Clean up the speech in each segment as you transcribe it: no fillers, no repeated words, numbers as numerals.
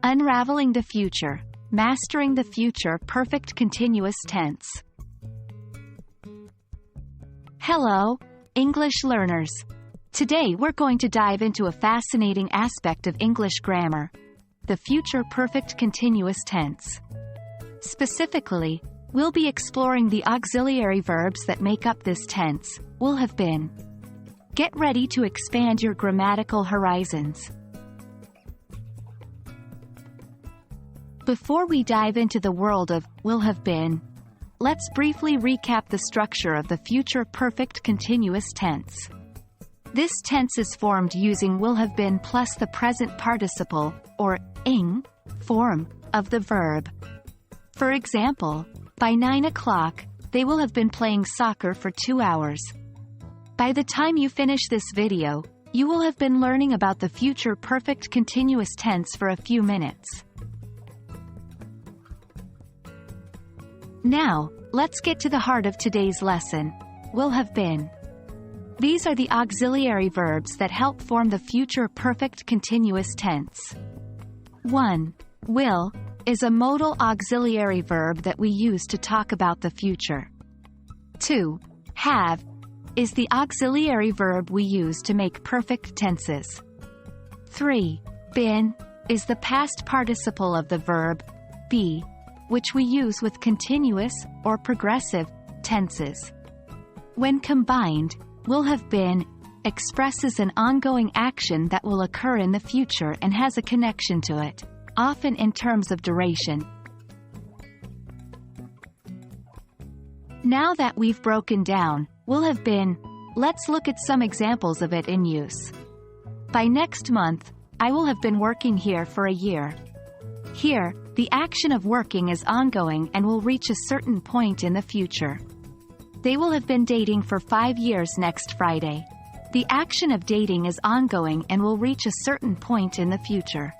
Unraveling the future. Mastering the future perfect continuous tense. Hello, English learners. Today we're going to dive into a fascinating aspect of English grammar, the future perfect continuous tense. Specifically, we'll be exploring the auxiliary verbs that make up this tense, will have been. Get ready to expand your grammatical horizons. Before we dive into the world of will have been, let's briefly recap the structure of the future perfect continuous tense. This tense is formed using will have been plus the present participle, or ing, form, of the verb. For example, by 9 o'clock, they will have been playing soccer for 2 hours. By the time you finish this video, you will have been learning about the future perfect continuous tense for a few minutes. Now, let's get to the heart of today's lesson, will have been. These are the auxiliary verbs that help form the future perfect continuous tense. 1. Will is a modal auxiliary verb that we use to talk about the future. 2. Have is the auxiliary verb we use to make perfect tenses. 3. Been is the past participle of the verb be, which we use with continuous, or progressive, tenses. When combined, will have been expresses an ongoing action that will occur in the future and has a connection to it, often in terms of duration. Now that we've broken down will have been, let's look at some examples of it in use. By next month, I will have been working here for a year. Here, the action of working is ongoing and will reach a certain point in the future. They will have been dating for 5 years next Friday. The action of dating is ongoing and will reach a certain point in the future.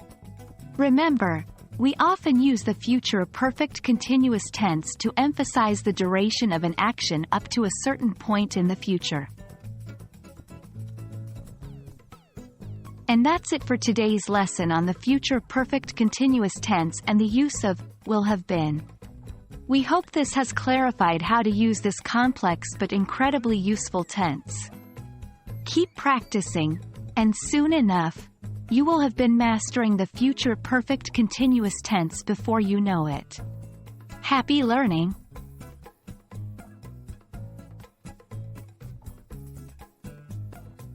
Remember, we often use the future perfect continuous tense to emphasize the duration of an action up to a certain point in the future. And that's it for today's lesson on the future perfect continuous tense and the use of will have been. We hope this has clarified how to use this complex but incredibly useful tense. Keep practicing, and soon enough, you will have been mastering the future perfect continuous tense before you know it. Happy learning!